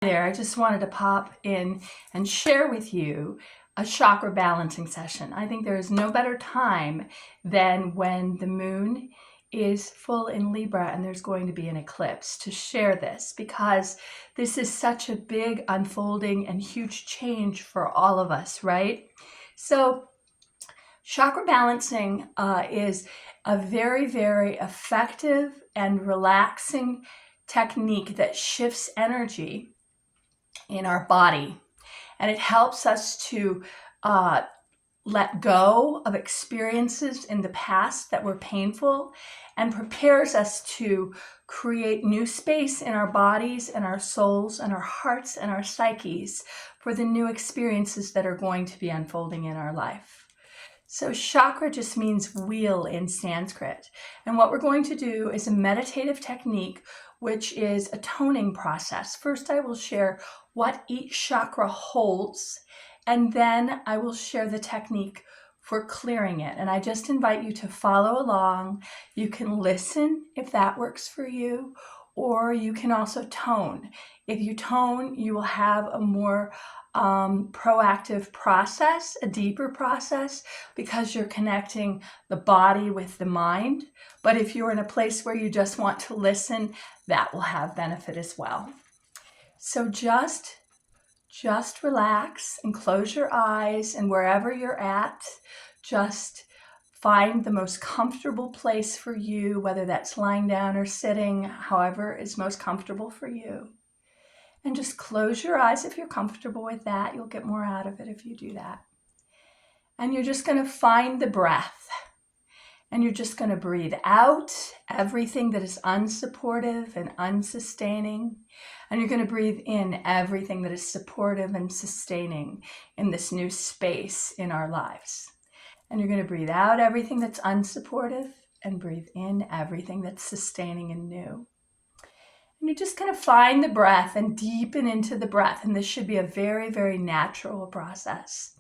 There, I just wanted to pop in and share with you a chakra balancing session. I think there is no better time than when the moon is full in Libra and there's going to be an eclipse to share this, because this is such a big unfolding and huge change for all of us, right? So chakra balancing is a very, very effective and relaxing technique that shifts energy in our body, and it helps us to let go of experiences in the past that were painful and prepares us to create new space in our bodies and our souls and our hearts and our psyches for the new experiences that are going to be unfolding in our life. So chakra just means wheel in Sanskrit. And what we're going to do is a meditative technique, which is a toning process. First, I will share what each chakra holds, and then I will share the technique for clearing it. And I just invite you to follow along. You can listen if that works for you, or you can also tone. If you tone, you will have a more proactive process, a deeper process, because you're connecting the body with the mind. But if you're in a place where you just want to listen, that will have benefit as well. So just relax and close your eyes, and wherever you're at, just find the most comfortable place for you, whether that's lying down or sitting, however is most comfortable for you. And just close your eyes if you're comfortable with that. You'll get more out of it if you do that. And you're just going to find the breath. And you're just going to breathe out everything that is unsupportive and unsustaining. And you're going to breathe in everything that is supportive and sustaining in this new space in our lives. And you're going to breathe out everything that's unsupportive and breathe in everything that's sustaining and new. And you're just going to find the breath and deepen into the breath. And this should be a very, very natural process.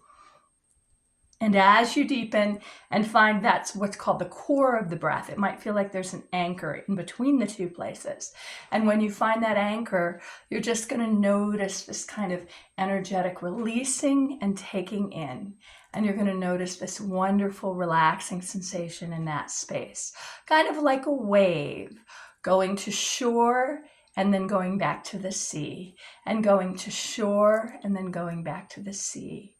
And as you deepen and find that's what's called the core of the breath, it might feel like there's an anchor in between the two places. And when you find that anchor, you're just going to notice this kind of energetic releasing and taking in. And you're going to notice this wonderful, relaxing sensation in that space, kind of like a wave going to shore and then going back to the sea, and going to shore and then going back to the sea.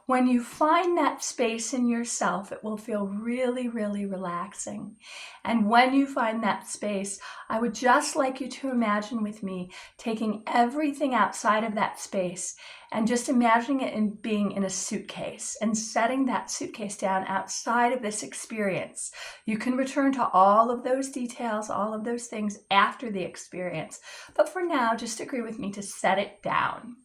When you find that space in yourself, it will feel really, really relaxing. And when you find that space, I would just like you to imagine with me taking everything outside of that space and just imagining it in being in a suitcase and setting that suitcase down outside of this experience. You can return to all of those details, all of those things after the experience. But for now, just agree with me to set it down.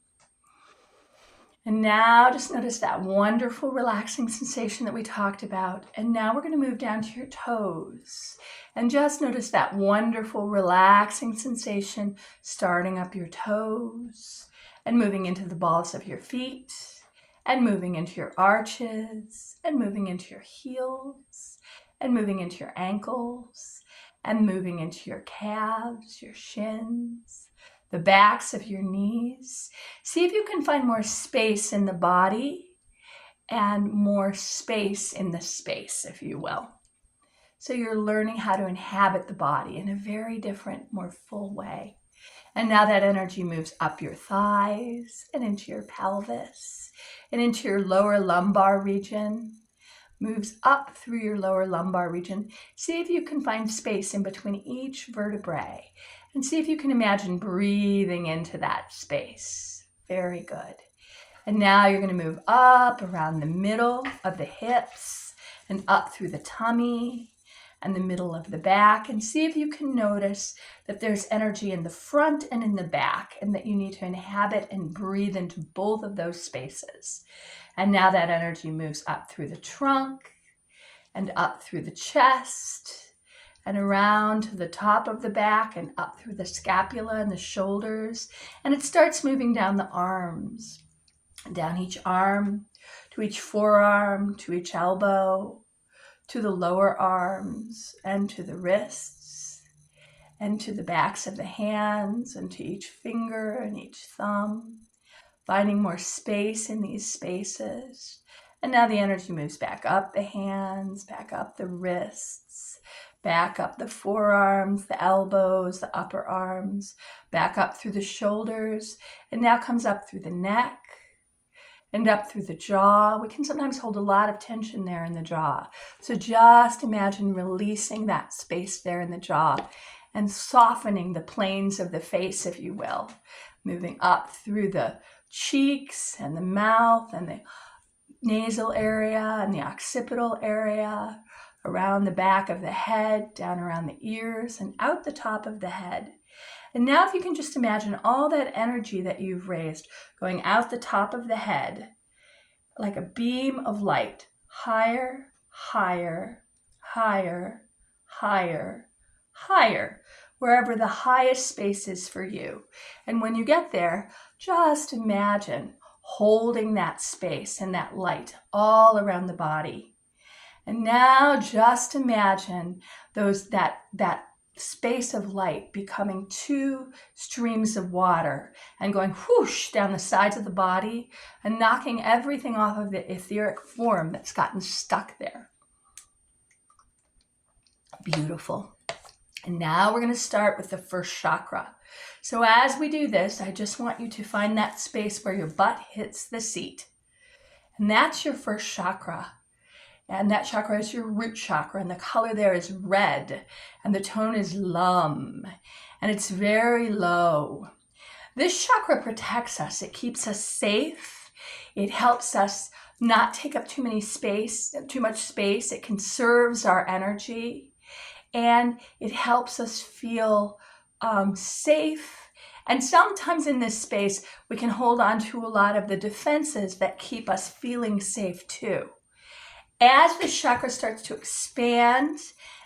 And now just notice that wonderful relaxing sensation that we talked about. And now we're going to move down to your toes. And just notice that wonderful relaxing sensation starting up your toes and moving into the balls of your feet and moving into your arches and moving into your heels and moving into your ankles and moving into your calves, your shins, the backs of your knees. See if you can find more space in the body and more space in the space, if you will. So you're learning how to inhabit the body in a very different, more full way. And now that energy moves up your thighs and into your pelvis and into your lower lumbar region, moves up through your lower lumbar region. See if you can find space in between each vertebrae. And see if you can imagine breathing into that space. Very good. And now you're going to move up around the middle of the hips and up through the tummy and the middle of the back. And see if you can notice that there's energy in the front and in the back, and that you need to inhabit and breathe into both of those spaces. And now that energy moves up through the trunk and up through the chest and around to the top of the back and up through the scapula and the shoulders. And it starts moving down the arms, down each arm, to each forearm, to each elbow, to the lower arms and to the wrists. and to the backs of the hands and to each finger and each thumb, finding more space in these spaces. And now the energy moves back up the hands, back up the wrists, back up the forearms, the elbows, the upper arms, back up through the shoulders, and now comes up through the neck and up through the jaw. We can sometimes hold a lot of tension there in the jaw. So just imagine releasing that space there in the jaw and softening the planes of the face, if you will, moving up through the cheeks and the mouth and the nasal area and the occipital area, around the back of the head, down around the ears, and out the top of the head. And now if you can just imagine all that energy that you've raised going out the top of the head, like a beam of light, higher, higher, higher, higher, higher, wherever the highest space is for you. And when you get there, just imagine holding that space and that light all around the body. And now just imagine that space of light becoming two streams of water and going whoosh down the sides of the body and knocking everything off of the etheric form that's gotten stuck there. Beautiful. And now we're going to start with the first chakra. So as we do this, I just want you to find that space where your butt hits the seat. And that's your first chakra. And that chakra is your root chakra, and the color there is red, and the tone is lum, and it's very low. This chakra protects us. It keeps us safe. It helps us not take up too much space. It conserves our energy, and it helps us feel safe. And sometimes in this space, we can hold on to a lot of the defenses that keep us feeling safe too. As the chakra starts to expand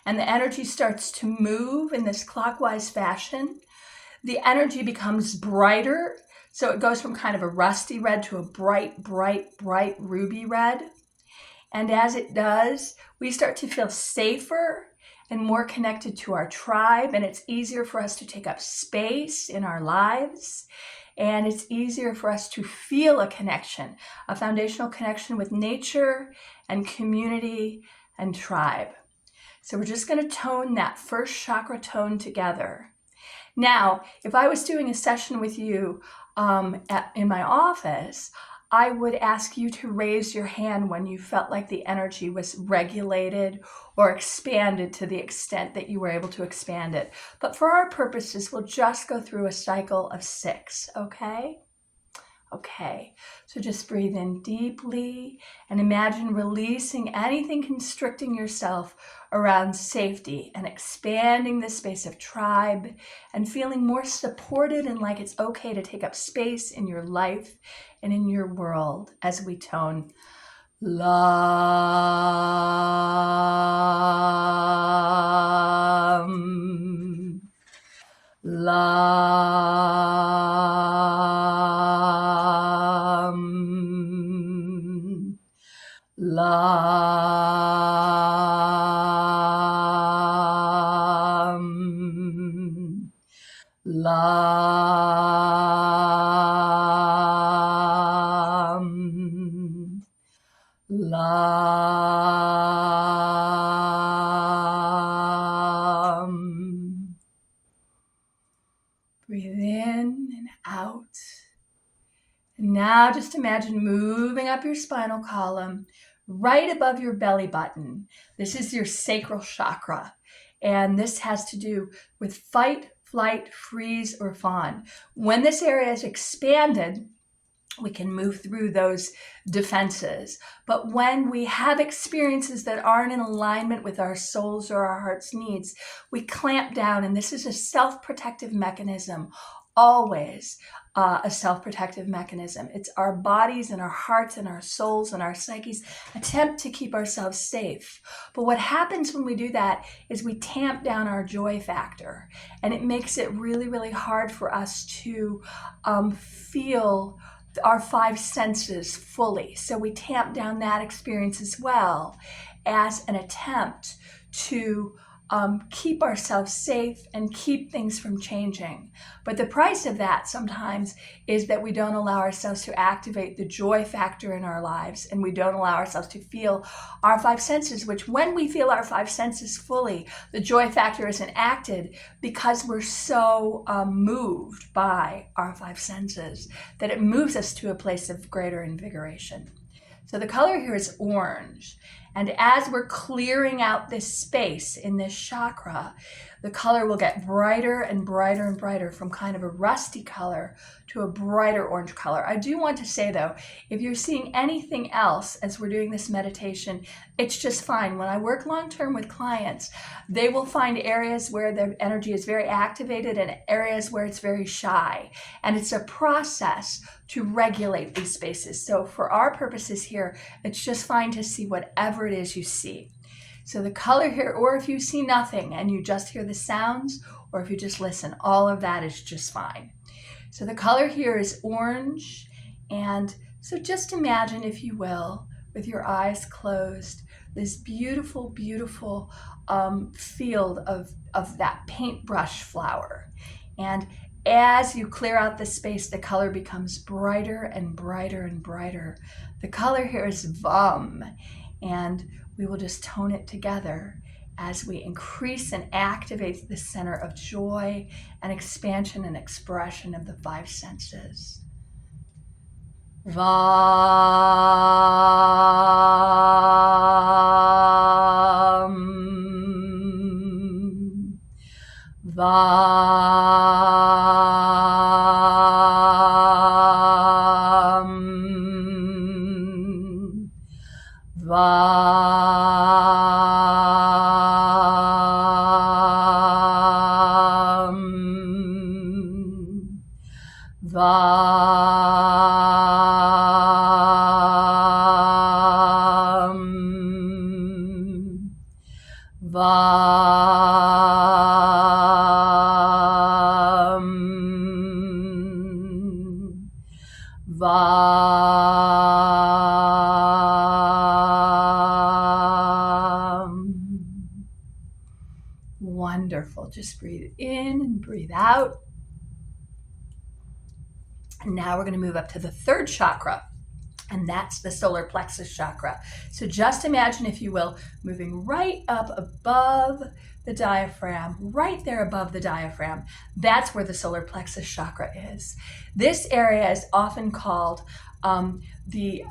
and the energy starts to move in this clockwise fashion, the energy becomes brighter. So it goes from kind of a rusty red to a bright, bright, bright ruby red. And as it does, we start to feel safer and more connected to our tribe. And it's easier for us to take up space in our lives. And it's easier for us to feel a connection, a foundational connection with nature and community and tribe. So we're just going to tone that first chakra tone together. Now, if I was doing a session with you in my office, I would ask you to raise your hand when you felt like the energy was regulated or expanded to the extent that you were able to expand it. But for our purposes, we'll just go through a cycle of 6, okay? Okay, so just breathe in deeply and imagine releasing anything constricting yourself around safety and expanding the space of tribe and feeling more supported and like it's okay to take up space in your life and in your world as we tone Lam. Lam. Lam. Lam. Lam. Breathe in and out. And now just imagine moving up your spinal column right above your belly button. This is your sacral chakra. And this has to do with fight, flight, freeze, or fawn. When this area is expanded, we can move through those defenses. But when we have experiences that aren't in alignment with our soul's or our heart's needs, we clamp down, and this is a self-protective mechanism, always a self-protective mechanism. It's our bodies and our hearts and our souls and our psyches attempt to keep ourselves safe. But what happens when we do that is we tamp down our joy factor, and it makes it really, really hard for us to feel our 5 senses fully. So we tamp down that experience as well as an attempt to keep ourselves safe and keep things from changing. But the price of that sometimes is that we don't allow ourselves to activate the joy factor in our lives, and we don't allow ourselves to feel our five senses, which when we feel our five senses fully, the joy factor isn't acted because we're so moved by our five senses that it moves us to a place of greater invigoration. So the color here is orange. And as we're clearing out this space in this chakra, the color will get brighter and brighter and brighter from kind of a rusty color to a brighter orange color. I do want to say though, if you're seeing anything else as we're doing this meditation, it's just fine. When I work long-term with clients, they will find areas where their energy is very activated and areas where it's very shy. And it's a process to regulate these spaces. So for our purposes here, it's just fine to see whatever it is you see. So the color here, or if you see nothing and you just hear the sounds, or if you just listen, all of that is just fine. So the color here is orange. And so just imagine, if you will, with your eyes closed, this beautiful, beautiful field of that paintbrush flower. And as you clear out the space, the color becomes brighter and brighter and brighter. The color here is Vam, and we will just tone it together as we increase and activate the center of joy and expansion and expression of the five senses. Vam. Vam. Vam. Vam. Vam. Vam. Wonderful. Just breathe in and breathe out. And now we're going to move up to the third chakra, and that's the solar plexus chakra. So just imagine, if you will, moving right up above the diaphragm, right there above the diaphragm. That's where the solar plexus chakra is. This area is often called the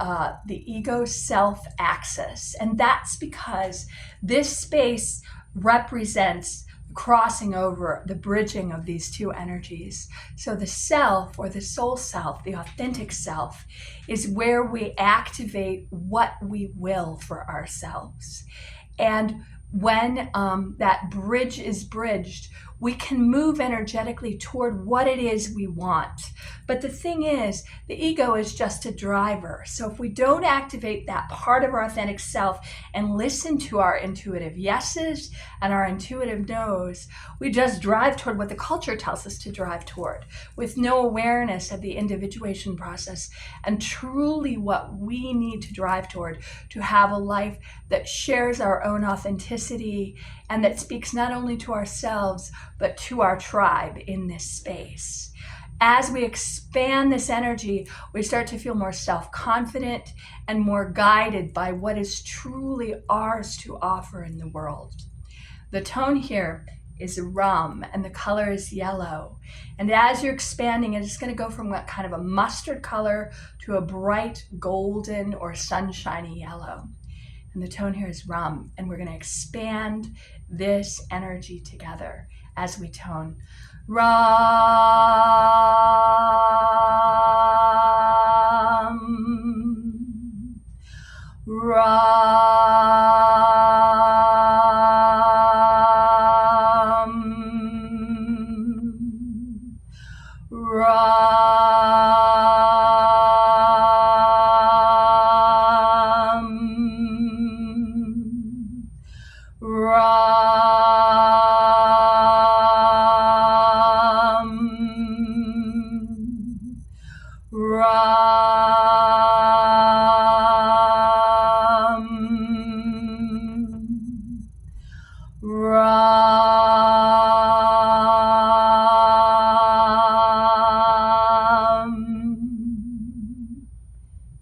ego self axis, and that's because this space represents crossing over, the bridging of these two energies. So the self, or the soul self, the authentic self, is where we activate what we will for ourselves. And when that bridge is bridged, we can move energetically toward what it is we want. But the thing is, the ego is just a driver. So if we don't activate that part of our authentic self and listen to our intuitive yeses and our intuitive nos, we just drive toward what the culture tells us to drive toward, with no awareness of the individuation process and truly what we need to drive toward to have a life that shares our own authenticity and that speaks not only to ourselves, but to our tribe in this space. As we expand this energy, we start to feel more self-confident and more guided by what is truly ours to offer in the world. The tone here is rum, and the color is yellow. And as you're expanding, it's going to go from what kind of a mustard color to a bright golden or sunshiny yellow. And the tone here is rum, and we're going to expand this energy together as we tone. Rum. Rum. Rum. Rum.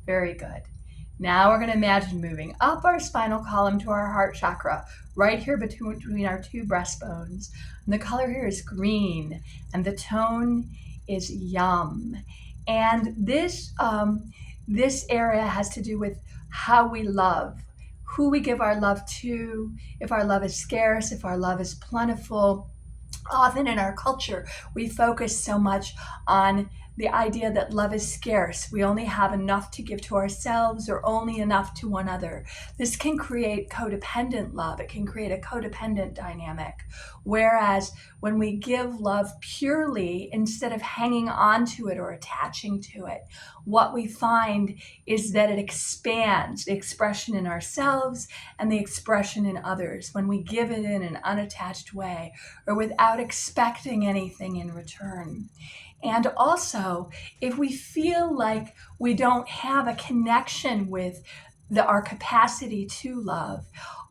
Very good. Now we're going to imagine moving up our spinal column to our heart chakra, right here between our two breastbones. And the color here is green, and the tone is yum. And this area has to do with how we love, who we give our love to, if our love is scarce, if our love is plentiful. Often in our culture, we focus so much on the idea that love is scarce. We only have enough to give to ourselves or only enough to one other. This can create codependent love. It can create a codependent dynamic. Whereas when we give love purely, instead of hanging on to it or attaching to it, what we find is that it expands the expression in ourselves and the expression in others when we give it in an unattached way or without expecting anything in return. And also, if we feel like we don't have a connection with our capacity to love,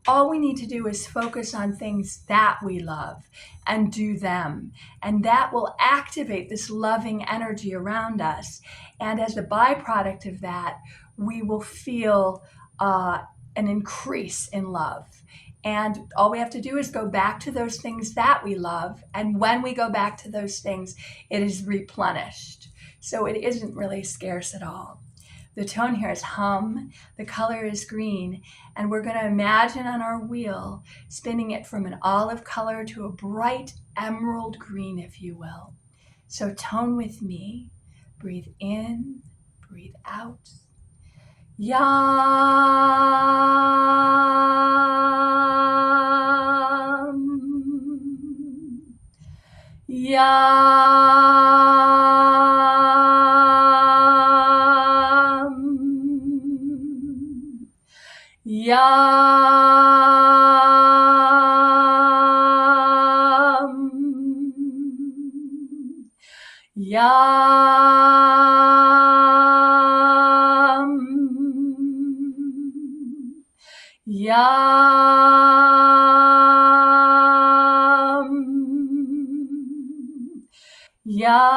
all we need to do is focus on things that we love and do them. And that will activate this loving energy around us. And as a byproduct of that, we will feel an increase in love. And all we have to do is go back to those things that we love. And when we go back to those things, it is replenished. So it isn't really scarce at all. The tone here is hum. The color is green. And we're going to imagine on our wheel spinning it from an olive color to a bright emerald green, if you will. So tone with me. Breathe in, breathe out. Yum. Yum. Yum. Yum. Yum. Yum.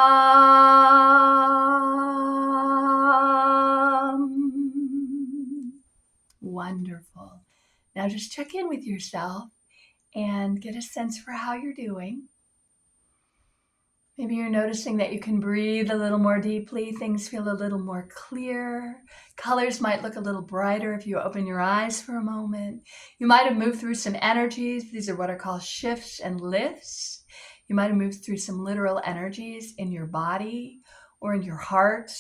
Wonderful. Now just check in with yourself and get a sense for how you're doing. Maybe you're noticing that you can breathe a little more deeply. Things feel a little more clear. Colors might look a little brighter if you open your eyes for a moment. You might have moved through some energies. These are what are called shifts and lifts. You might have moved through some literal energies in your body or in your heart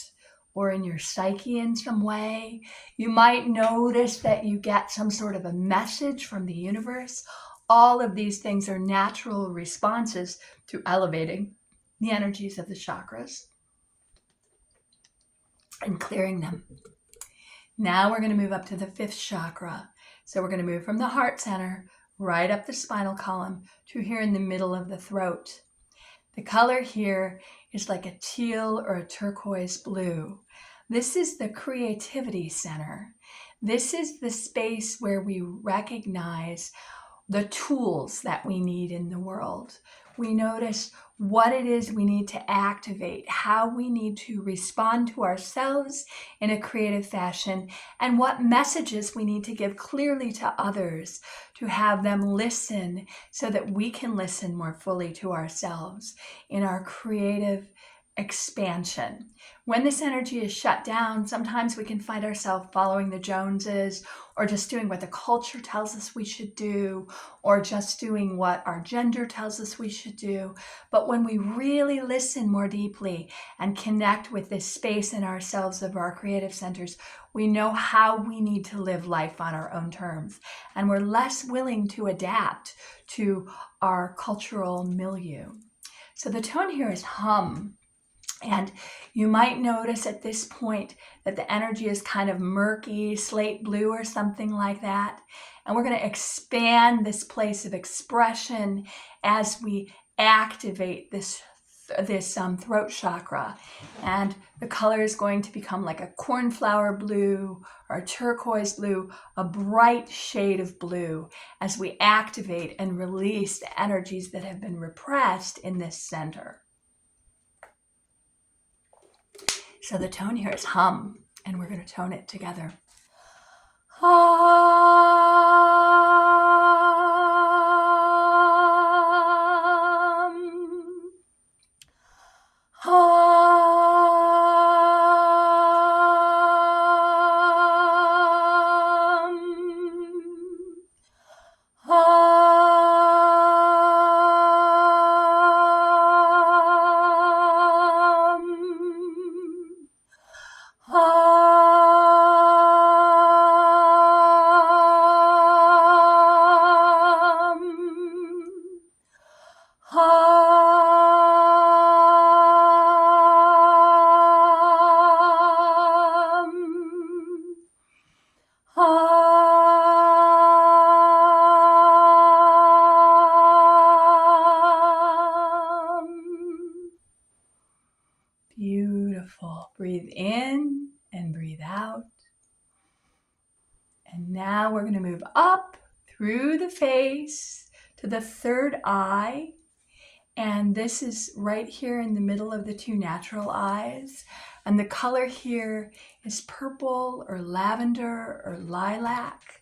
or in your psyche in some way. You might notice that you get some sort of a message from the universe. All of these things are natural responses to elevating the energies of the chakras and clearing them. Now we're going to move up to the fifth chakra. So we're going to move from the heart center right up the spinal column to here in the middle of the throat. The color here is like a teal or a turquoise blue. This is the creativity center. This is the space where we recognize the tools that we need in the world. We notice what it is we need to activate, how we need to respond to ourselves in a creative fashion, and what messages we need to give clearly to others to have them listen so that we can listen more fully to ourselves in our creative expansion. When this energy is shut down, sometimes we can find ourselves following the Joneses or just doing what the culture tells us we should do or just doing what our gender tells us we should do. But when we really listen more deeply and connect with this space in ourselves of our creative centers, we know how we need to live life on our own terms. And we're less willing to adapt to our cultural milieu. So the tone here is hum. And you might notice at this point that the energy is kind of murky, slate blue or something like that. And we're going to expand this place of expression as we activate this throat chakra. And the color is going to become like a cornflower blue or a turquoise blue, a bright shade of blue as we activate and release the energies that have been repressed in this center. So the tone here is hum. And we're going to tone it together. Beautiful. Breathe in and breathe out. And now we're going to move up through the face to the third eye. And this is right here in the middle of the two natural eyes. And the color here is purple or lavender or lilac.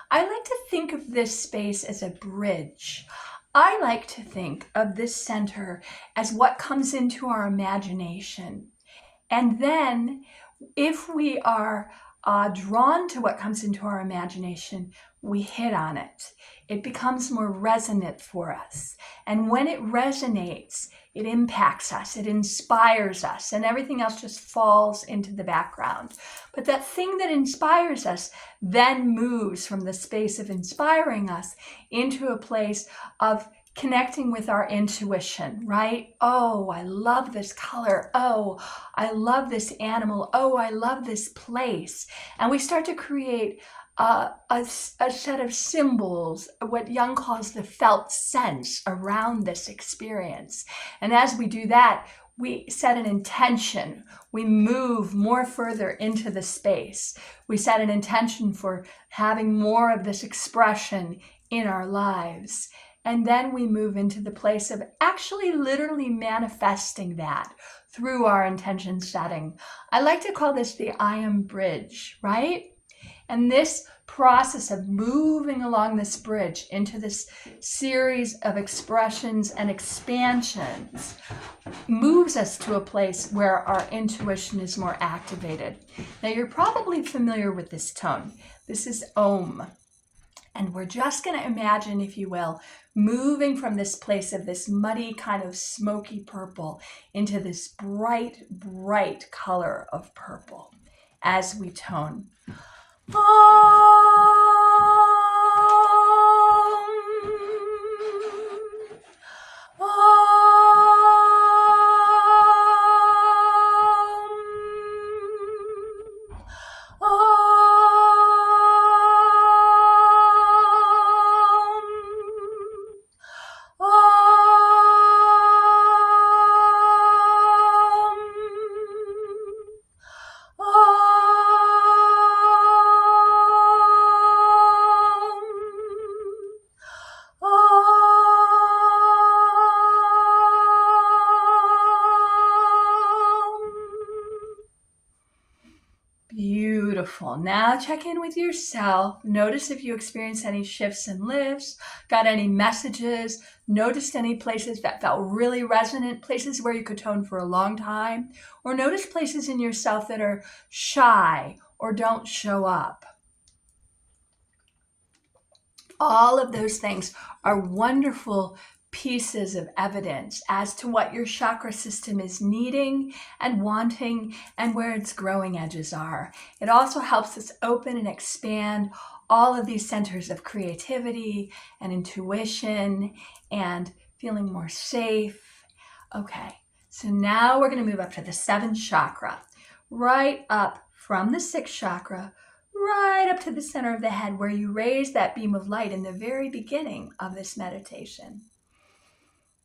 I like to think of this space as a bridge. I like to think of this center as what comes into our imagination. And then if we are drawn to what comes into our imagination, we hit on it. It becomes more resonant for us. And when it resonates, it impacts us, it inspires us, and everything else just falls into the background. But that thing that inspires us then moves from the space of inspiring us into a place of connecting with our intuition, right? Oh, I love this color. Oh, I love this animal. Oh, I love this place. And we start to create a set of symbols, what Jung calls the felt sense around this experience. And as we do that, we set an intention. We move more further into the space. We set an intention for having more of this expression in our lives. And then we move into the place of actually literally manifesting that through our intention setting. I like to call this the I am bridge, right? And this process of moving along this bridge into this series of expressions and expansions moves us to a place where our intuition is more activated. Now, you're probably familiar with this tone. This is Om. And we're just going to imagine, if you will, moving from this place of this muddy kind of smoky purple into this bright, bright color of purple as we tone. Beautiful. Now check in with yourself. Notice if you experienced any shifts and lifts, got any messages, noticed any places that felt really resonant, places where you could tone for a long time, or notice places in yourself that are shy or don't show up. All of those things are wonderful pieces of evidence as to what your chakra system is needing and wanting and where its growing edges are. It also helps us open and expand all of these centers of creativity and intuition and feeling more safe. Okay, so now we're going to move up to the 7th chakra, right up from the 6th chakra, right up to the center of the head, where you raise that beam of light in the very beginning of this meditation.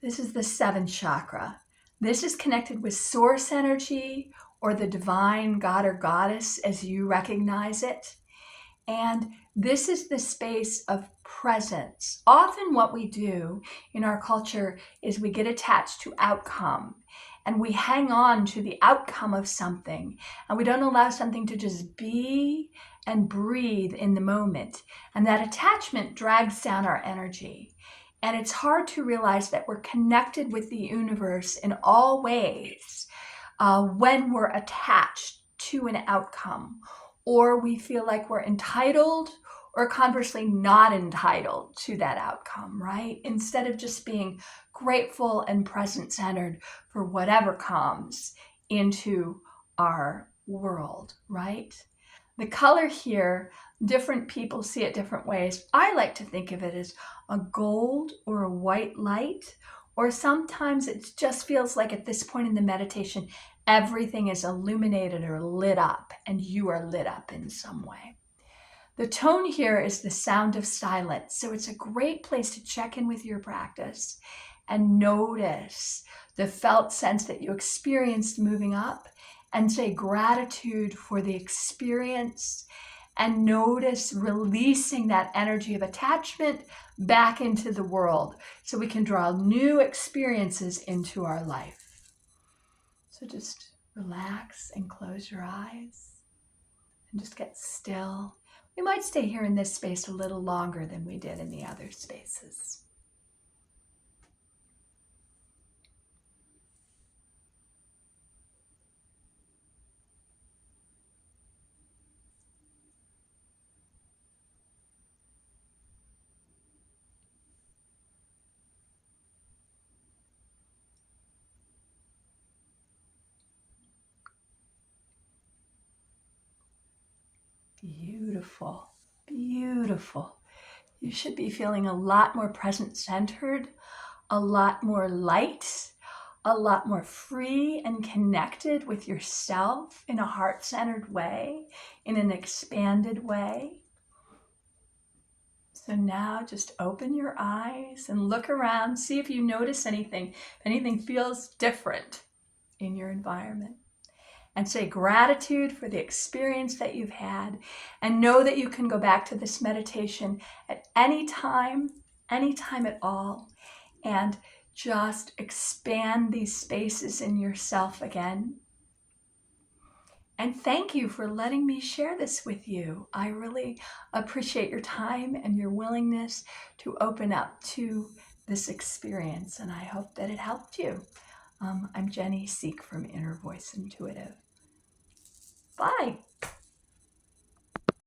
This is the 7th chakra. This is connected with source energy or the divine god or goddess as you recognize it. And this is the space of presence. Often what we do in our culture is we get attached to outcome. and we hang on to the outcome of something, and we don't allow something to just be and breathe in the moment. And that attachment drags down our energy. And it's hard to realize that we're connected with the universe in all ways when we're attached to an outcome, or we feel like we're entitled, or conversely not entitled to that outcome, right? Instead of just being grateful and present-centered for whatever comes into our world, right? The color here, different people see it different ways. I like to think of it as a gold or a white light, or sometimes it just feels like at this point in the meditation, everything is illuminated or lit up, and you are lit up in some way. The tone here is the sound of silence, so it's a great place to check in with your practice and notice the felt sense that you experienced moving up, and say gratitude for the experience, and notice releasing that energy of attachment back into the world so we can draw new experiences into our life. So just relax and close your eyes and just get still. We might stay here in this space a little longer than we did in the other spaces. Beautiful, beautiful. You should be feeling a lot more present-centered, a lot more light, a lot more free and connected with yourself in a heart-centered way, in an expanded way. So now just open your eyes and look around, see if you notice anything, if anything feels different in your environment. And say gratitude for the experience that you've had, and know that you can go back to this meditation at any time at all, and just expand these spaces in yourself again. And thank you for letting me share this with you. I really appreciate your time and your willingness to open up to this experience, and I hope that it helped you. I'm Jenny Sieck from Inner Voice Intuitive. Bye.